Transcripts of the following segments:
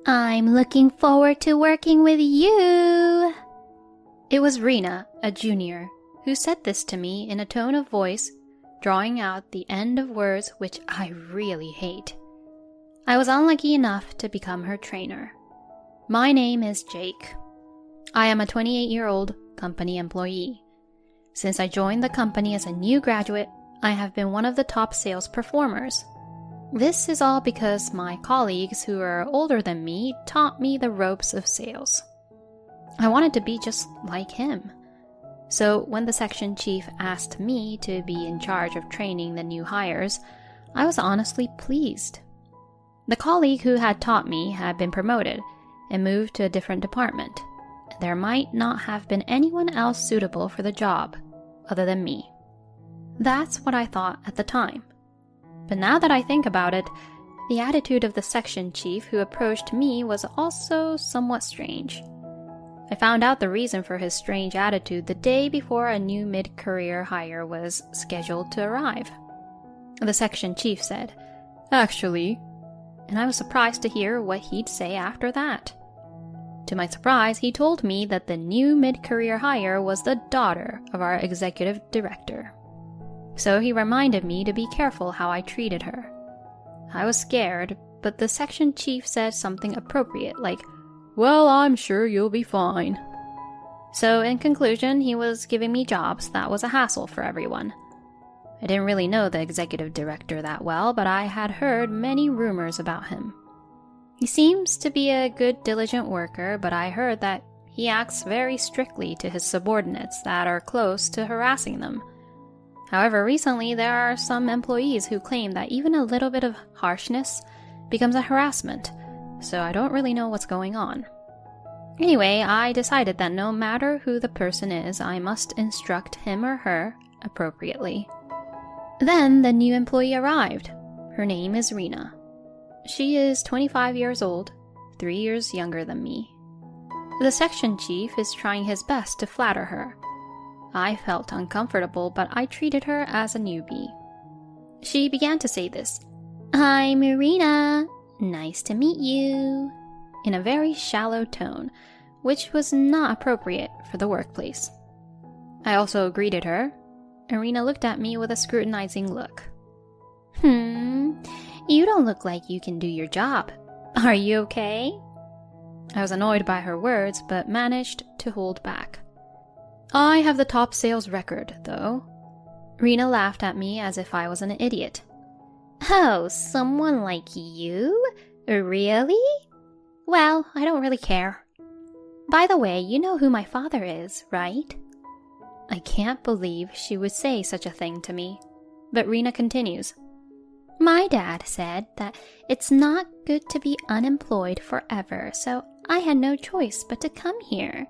I'm looking forward to working with you. It was Rena, a junior, who said this to me in a tone of voice, drawing out the end of words which I really hate. I was unlucky enough to become her trainer. My name is Jake. I am a 28-year-old company employee. Since I joined the company as a new graduate, I have been one of the top sales performers. This is all because my colleagues who are older than me taught me the ropes of sales. I wanted to be just like him. So when the section chief asked me to be in charge of training the new hires, I was honestly pleased. The colleague who had taught me had been promoted and moved to a different department. There might not have been anyone else suitable for the job other than me. That's what I thought at the time. But now that I think about it, the attitude of the section chief who approached me was also somewhat strange. I found out the reason for his strange attitude the day before a new mid-career hire was scheduled to arrive. The section chief said, "Actually," and I was surprised to hear what he'd say after that. To my surprise, he told me that the new mid-career hire was the daughter of our executive director. So he reminded me to be careful how I treated her. I was scared, but the section chief said something appropriate like, "Well, I'm sure you'll be fine." So in conclusion, he was giving me jobs that was a hassle for everyone. I didn't really know the executive director that well, but I had heard many rumors about him. He seems to be a good, diligent worker, but I heard that he acts very strictly to his subordinates that are close to harassing them. However, recently there are some employees who claim that even a little bit of harshness becomes a harassment, so I don't really know what's going on. Anyway, I decided that no matter who the person is, I must instruct him or her appropriately. Then the new employee arrived. Her name is Rena. She is 25 years old, 3 years younger than me. The section chief is trying his best to flatter her. I felt uncomfortable, but I treated her as a newbie. She began to say this, "I'm Rena. Nice to meet you," in a very shallow tone, which was not appropriate for the workplace. I also greeted her. Rena looked at me with a scrutinizing look. You don't look like you can do your job. Are you okay?" I was annoyed by her words, but managed to hold back. "I have the top sales record, though." Rena laughed at me as if I was an idiot. "Oh, someone like you? Really? Well, I don't really care. By the way, you know who my father is, right?" I can't believe she would say such a thing to me. But Rena continues. "My dad said that it's not good to be unemployed forever, so I had no choice but to come here.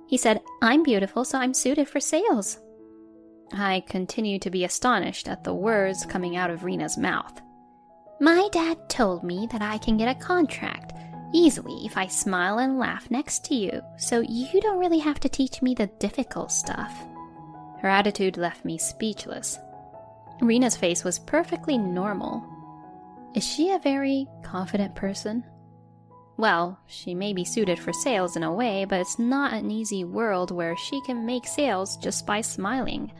He said I'm beautiful, so I'm suited for sales." I continued to be astonished at the words coming out of Rena's mouth. "My dad told me that I can get a contract easily if I smile and laugh next to you, so you don't really have to teach me the difficult stuff." Her attitude left me speechless. Rena's face was perfectly normal. Is she a very confident person? Well, she may be suited for sales in a way, but it's not an easy world where she can make sales just by smiling.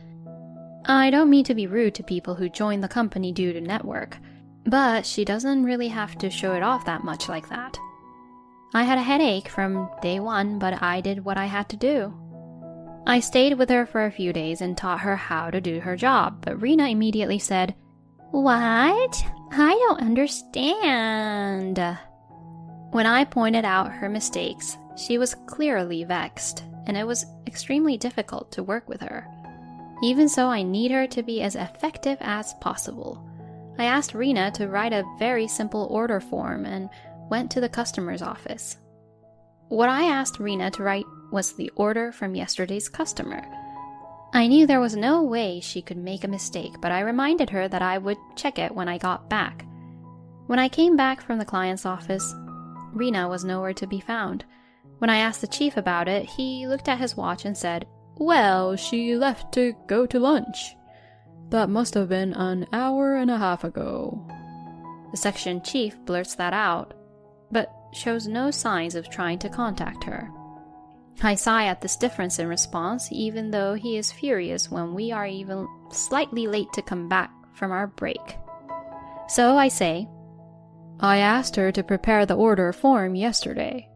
I don't mean to be rude to people who join the company due to network, but she doesn't really have to show it off that much like that. I had a headache from day one, but I did what I had to do. I stayed with her for a few days and taught her how to do her job, but Rena immediately said, "What? I don't understand." When I pointed out her mistakes, she was clearly vexed, and it was extremely difficult to work with her. Even so, I need her to be as effective as possible. I asked Rena to write a very simple order form and went to the customer's office. What I asked Rena to write was the order from yesterday's customer. I knew there was no way she could make a mistake, but I reminded her that I would check it when I got back. When I came back from the client's office, Rena was nowhere to be found. When I asked the chief about it, he looked at his watch and said, "Well, she left to go to lunch. That must have been an hour and a half ago." The section chief blurts that out. "But shows no signs of trying to contact her. I sigh at this difference in response, even though he is furious when we are even slightly late to come back from our break. So I say, I asked her to prepare the order form yesterday,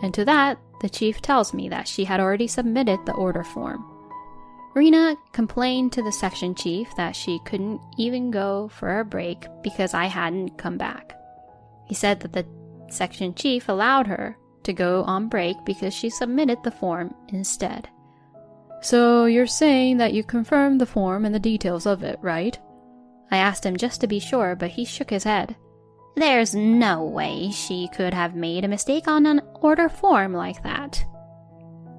and to that, the chief tells me that she had already submitted the order form. Rena complained to the section chief that she couldn't even go for a break because I hadn't come back. He said that the section chief allowed her to go on break because she submitted the form instead. So you're saying that you confirmed the form and the details of it, right? I asked him just to be sure, but he shook his head. There's no way she could have made a mistake on an order form like that.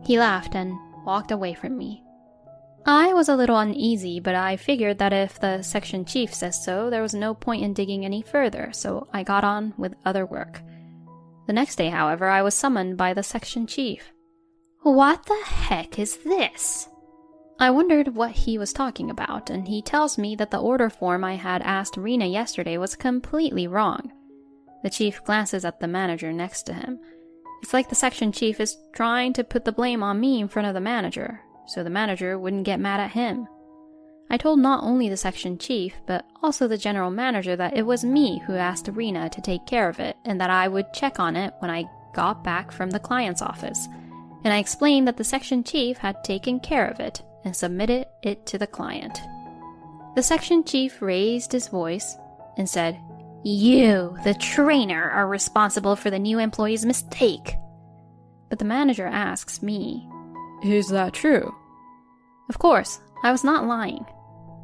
He laughed and walked away from me. I was a little uneasy, but I figured that if the section chief says so, there was no point in digging any further, so I got on with other work. The next day, however, I was summoned by the section chief. What the heck is this? I wondered what he was talking about, and he tells me that the order form I had asked Rena yesterday was completely wrong. The chief glances at the manager next to him. It's like the section chief is trying to put the blame on me in front of the manager, so the manager wouldn't get mad at him. I told not only the section chief, but also the general manager that it was me who asked Rena to take care of it, and that I would check on it when I got back from the client's office. And I explained that the section chief had taken care of it and submitted it to the client. The section chief raised his voice and said, You, the trainer, are responsible for the new employee's mistake. But the manager asks me, Is that true? Of course, I was not lying.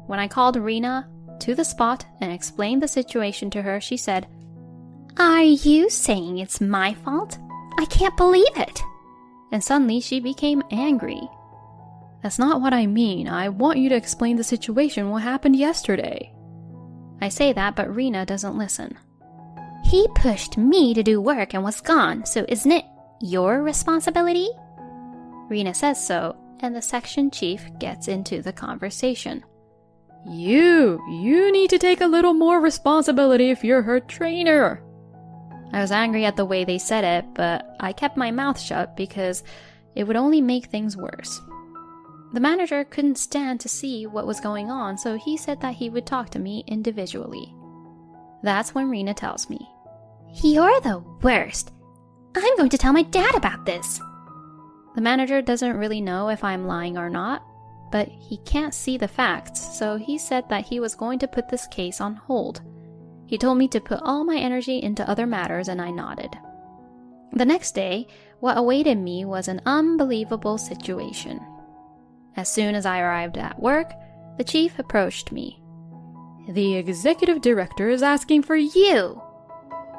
When I called Rena to the spot and explained the situation to her, she said, Are you saying it's my fault? I can't believe it. And suddenly she became angry. That's not what I mean. I want you to explain the situation, what happened yesterday. I say that, but Rena doesn't listen. He pushed me to do work and was gone, so isn't it your responsibility? Rena says so, and the section chief gets into the conversation. You need to take a little more responsibility if you're her trainer. I was angry at the way they said it, but I kept my mouth shut because it would only make things worse. The manager couldn't stand to see what was going on, so he said that he would talk to me individually. That's when Rena tells me, You're the worst. I'm going to tell my dad about this. The manager doesn't really know if I'm lying or not, but he can't see the facts, so he said that he was going to put this case on hold. He told me to put all my energy into other matters, and I nodded. The next day, what awaited me was an unbelievable situation. As soon as I arrived at work, the chief approached me. The executive director is asking for you.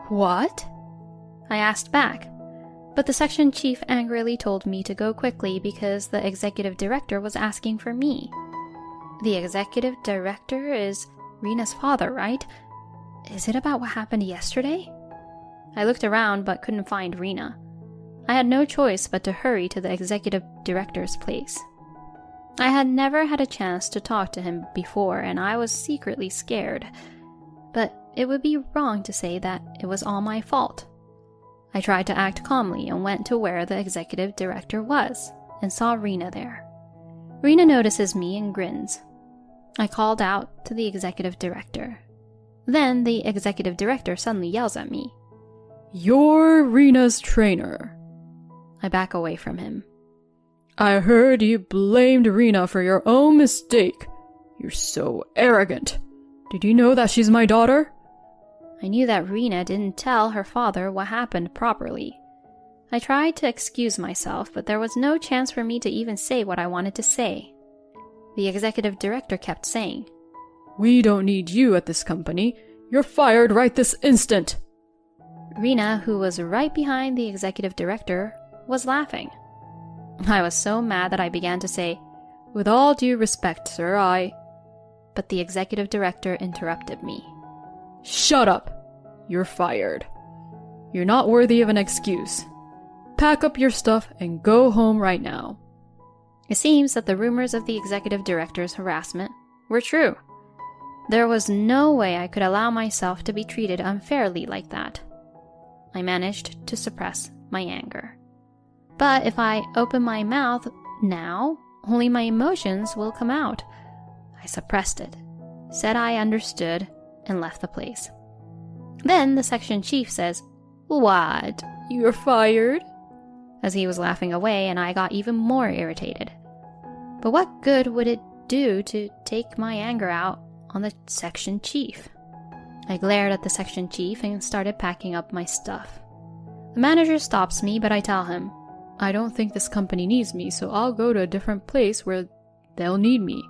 What? I asked back, but the section chief angrily told me to go quickly because the executive director was asking for me. The executive director is Rena's father, right? Is it about what happened yesterday? I looked around but couldn't find Rena. I had no choice but to hurry to the executive director's place. I had never had a chance to talk to him before, and I was secretly scared. But it would be wrong to say that it was all my fault. I tried to act calmly and went to where the executive director was, and saw Rena there. Rena notices me and grins. I called out to the executive director. Then the executive director suddenly yells at me. You're Rena's trainer. I back away from him. I heard you blamed Rena for your own mistake. You're so arrogant. Did you know that she's my daughter? I knew that Rena didn't tell her father what happened properly. I tried to excuse myself, but there was no chance for me to even say what I wanted to say. The executive director kept saying, We don't need you at this company. You're fired right this instant. Rena, who was right behind the executive director, was laughing. I was so mad that I began to say, With all due respect, sir, But the executive director interrupted me. Shut up! You're fired. You're not worthy of an excuse. Pack up your stuff and go home right now. It seems that the rumors of the executive director's harassment were true. There was no way I could allow myself to be treated unfairly like that. I managed to suppress my anger. But if I open my mouth now, only my emotions will come out. I suppressed it, said I understood, and left the place. Then the section chief says, "What? You're fired?" as he was laughing away, and I got even more irritated. But what good would it do to take my anger out on the section chief? I glared at the section chief and started packing up my stuff. The manager stops me, but I tell him, "I don't think this company needs me, so I'll go to a different place where they'll need me."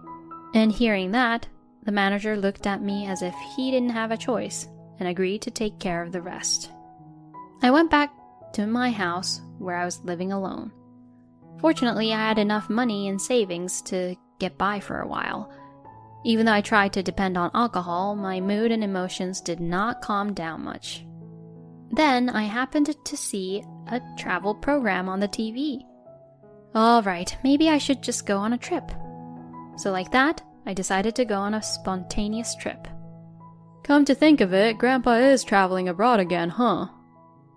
And hearing that, the manager looked at me as if he didn't have a choice and agreed to take care of the rest. I went back to my house where I was living alone. Fortunately, I had enough money in savings to get by for a while. Even though I tried to depend on alcohol, my mood and emotions did not calm down much. Then I happened to see a travel program on the TV. All right, maybe I should just go on a trip. So like that, I decided to go on a spontaneous trip. Come to think of it, Grandpa is traveling abroad again, huh?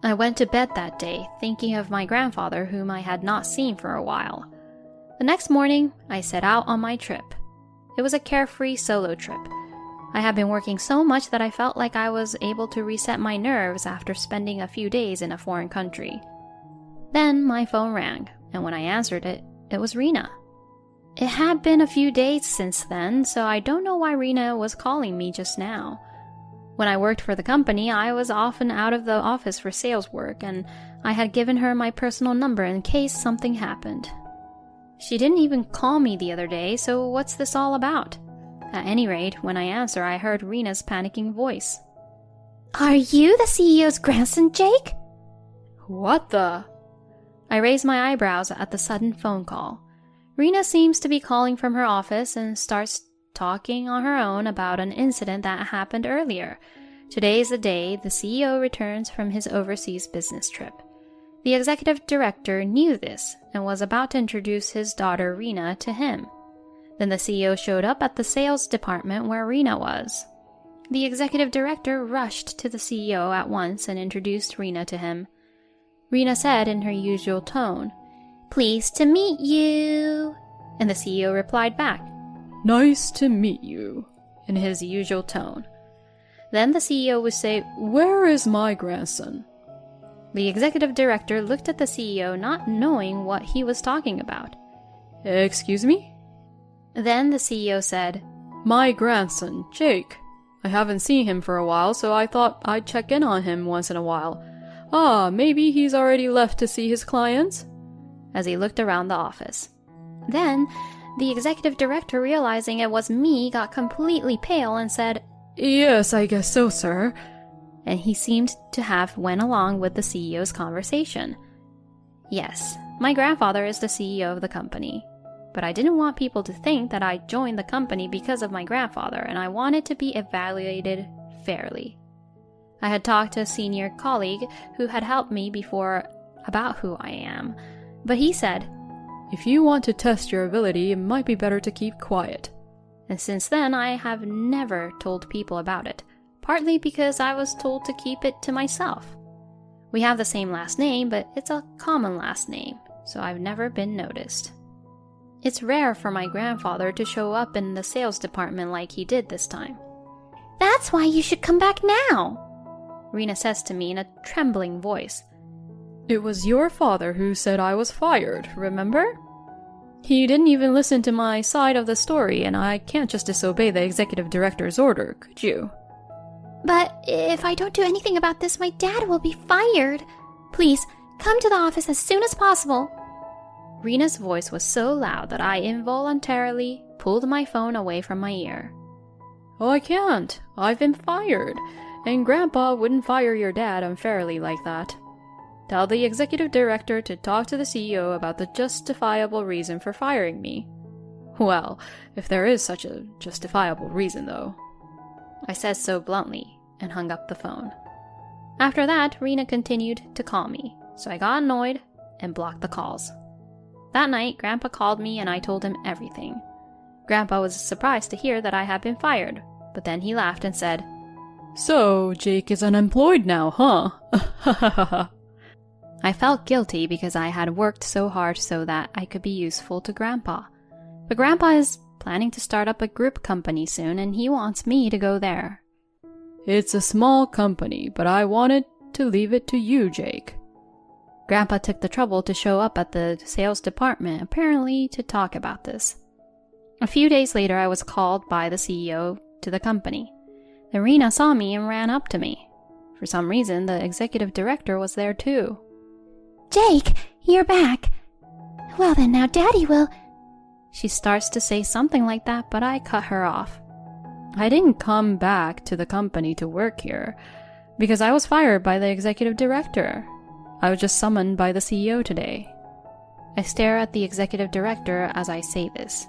I went to bed that day, thinking of my grandfather, whom I had not seen for a while. The next morning, I set out on my trip. It was a carefree solo trip. I had been working so much that I felt like I was able to reset my nerves after spending a few days in a foreign country. Then my phone rang, and when I answered it, it was Rena. It had been a few days since then, so I don't know why Rena was calling me just now. When I worked for the company, I was often out of the office for sales work, and I had given her my personal number in case something happened. She didn't even call me the other day, so what's this all about? At any rate, when I answer, I heard Rena's panicking voice. "Are you the CEO's grandson, Jake?" What the? I raised my eyebrows at the sudden phone call. Rena seems to be calling from her office and starts talking on her own about an incident that happened earlier. Today's the day the CEO returns from his overseas business trip. The executive director knew this and was about to introduce his daughter Rena to him. Then the CEO showed up at the sales department where Rena was. The executive director rushed to the CEO at once and introduced Rena to him. Rena said in her usual tone, "Pleased to meet you." And the CEO replied back, "Nice to meet you," in his usual tone. Then the CEO would say, "Where is my grandson?" The executive director looked at the CEO, not knowing what he was talking about. "Excuse me?" Then the CEO said, "My grandson, Jake. I haven't seen him for a while, so I thought I'd check in on him once in a while. Ah, maybe he's already left to see his clients?" As he looked around the office. Then the executive director, realizing it was me, got completely pale and said, "Yes, I guess so, sir." And he seemed to have went along with the CEO's conversation. Yes, my grandfather is the CEO of the company. But I didn't want people to think that I joined the company because of my grandfather, and I wanted to be evaluated fairly. I had talked to a senior colleague who had helped me before about who I am, but he said, "If you want to test your ability, it might be better to keep quiet." And since then, I have never told people about it, partly because I was told to keep it to myself. We have the same last name, but it's a common last name, so I've never been noticed. It's rare for my grandfather to show up in the sales department like he did this time. "That's why you should come back now," Rena says to me in a trembling voice. "It was your father who said I was fired, remember? He didn't even listen to my side of the story, and I can't just disobey the executive director's order, could you?" "But if I don't do anything about this, my dad will be fired. Please, come to the office as soon as possible." Rena's voice was so loud that I involuntarily pulled my phone away from my ear. "Oh, I can't. I've been fired, and Grandpa wouldn't fire your dad unfairly like that. Tell the executive director to talk to the CEO about the justifiable reason for firing me." Well, if there is such a justifiable reason, though. I said so bluntly and hung up the phone. After that, Rena continued to call me, so I got annoyed and blocked the calls. That night, Grandpa called me and I told him everything. Grandpa was surprised to hear that I had been fired, but then he laughed and said, So, Jake is unemployed now, huh? I felt guilty because I had worked so hard so that I could be useful to Grandpa. But Grandpa is planning to start up a group company soon, and he wants me to go there. It's a small company, but I wanted to leave it to you, Jake. Grandpa took the trouble to show up at the sales department, apparently to talk about this. A few days later, I was called by the CEO to the company. Then Rena saw me and ran up to me. For some reason, the executive director was there too. Jake, you're back. Well then, now Daddy will... She starts to say something like that, but I cut her off. I didn't come back to the company to work here because I was fired by the executive director. I was just summoned by the CEO today. I stare at the executive director as I say this.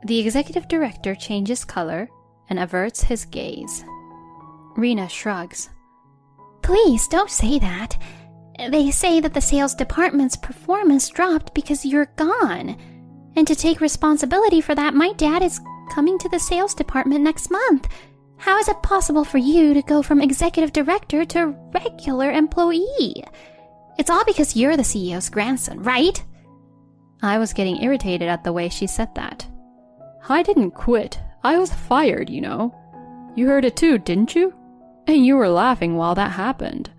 The executive director changes color and averts his gaze. Rena shrugs. Please don't say that. They say that the sales department's performance dropped because you're gone. And to take responsibility for that, my dad is coming to the sales department next month. How is it possible for you to go from executive director to regular employee? It's all because you're the CEO's grandson, right? I was getting irritated at the way she said that. I didn't quit. I was fired, you know. You heard it too, didn't you? And you were laughing while that happened.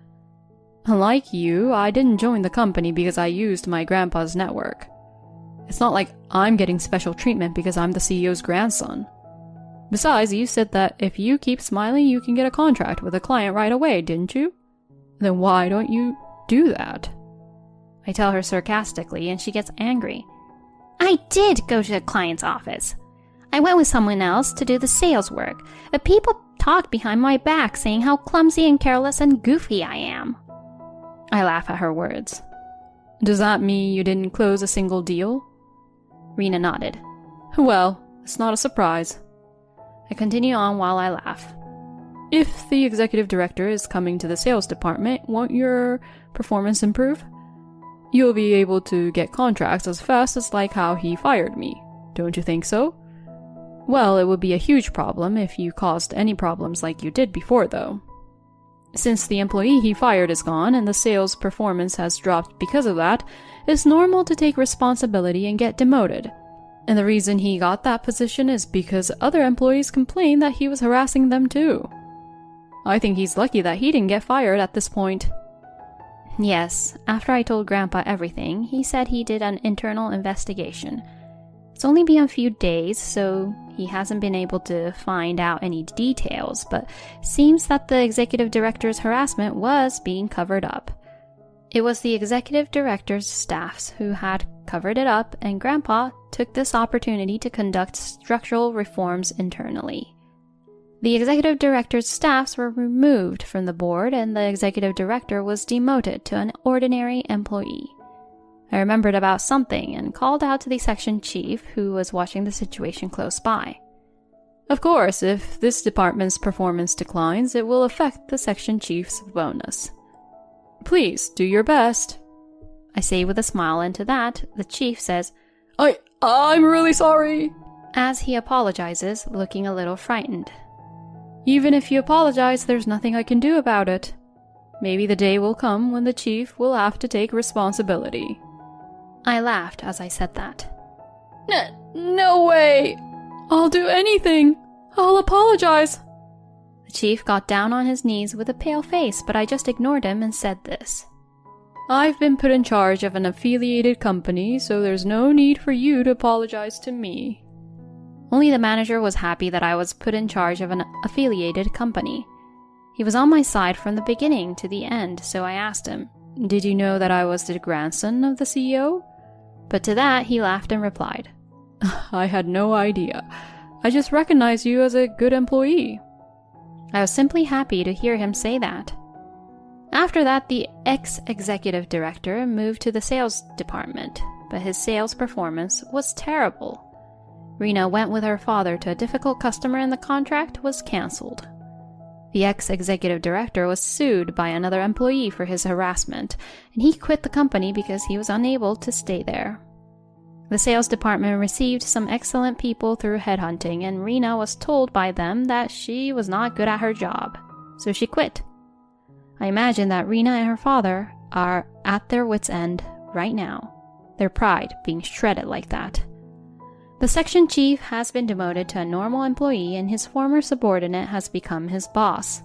Unlike you, I didn't join the company because I used my grandpa's network. It's not like I'm getting special treatment because I'm the CEO's grandson. Besides, you said that if you keep smiling, you can get a contract with a client right away, didn't you? Then why don't you do that? I tell her sarcastically, and she gets angry. I did go to the client's office. I went with someone else to do the sales work, but people talk behind my back saying how clumsy and careless and goofy I am. I laugh at her words. Does that mean you didn't close a single deal? Rena nodded. Well, it's not a surprise. I continue on while I laugh. If the executive director is coming to the sales department, won't your performance improve? You'll be able to get contracts as fast as like how he fired me. Don't you think so? Well, it would be a huge problem if you caused any problems like you did before, though. Since the employee he fired is gone and the sales performance has dropped because of that, it's normal to take responsibility and get demoted. And the reason he got that position is because other employees complained that he was harassing them too. I think he's lucky that he didn't get fired at this point. Yes, after I told Grandpa everything, he said he did an internal investigation. It's only been a few days, so he hasn't been able to find out any details, but seems that the executive director's harassment was being covered up. It was the executive director's staffs who had covered it up, and Grandpa took this opportunity to conduct structural reforms internally. The executive director's staffs were removed from the board, and the executive director was demoted to an ordinary employee. I remembered about something and called out to the section chief, who was watching the situation close by. Of course, if this department's performance declines, it will affect the section chief's bonus. Please do your best, I say with a smile, and to that, the chief says, I'm really sorry, as he apologizes, looking a little frightened. Even if you apologize, there's nothing I can do about it. Maybe the day will come when the chief will have to take responsibility. I laughed as I said that. No way! I'll do anything! I'll apologize! The chief got down on his knees with a pale face, but I just ignored him and said this. I've been put in charge of an affiliated company, so there's no need for you to apologize to me. Only the manager was happy that I was put in charge of an affiliated company. He was on my side from the beginning to the end, so I asked him, "Did you know that I was the grandson of the CEO?" But to that, he laughed and replied, "I had no idea. I just recognized you as a good employee." I was simply happy to hear him say that. After that, the ex-executive director moved to the sales department, but his sales performance was terrible. Rena went with her father to a difficult customer and the contract was cancelled. The ex-executive director was sued by another employee for his harassment, and he quit the company because he was unable to stay there. The sales department received some excellent people through headhunting, and Rena was told by them that she was not good at her job. so she quit. I imagine that Rena and her father are at their wits' end right now, their pride being shredded like that. The section chief has been demoted to a normal employee and his former subordinate has become his boss.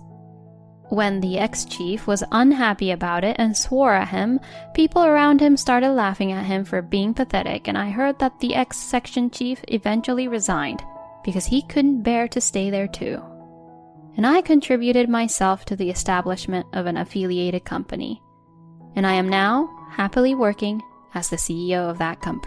When the ex-chief was unhappy about it and swore at him, people around him started laughing at him for being pathetic, and I heard that the ex-section chief eventually resigned because he couldn't bear to stay there too. And I contributed myself to the establishment of an affiliated company. And I am now happily working as the CEO of that company.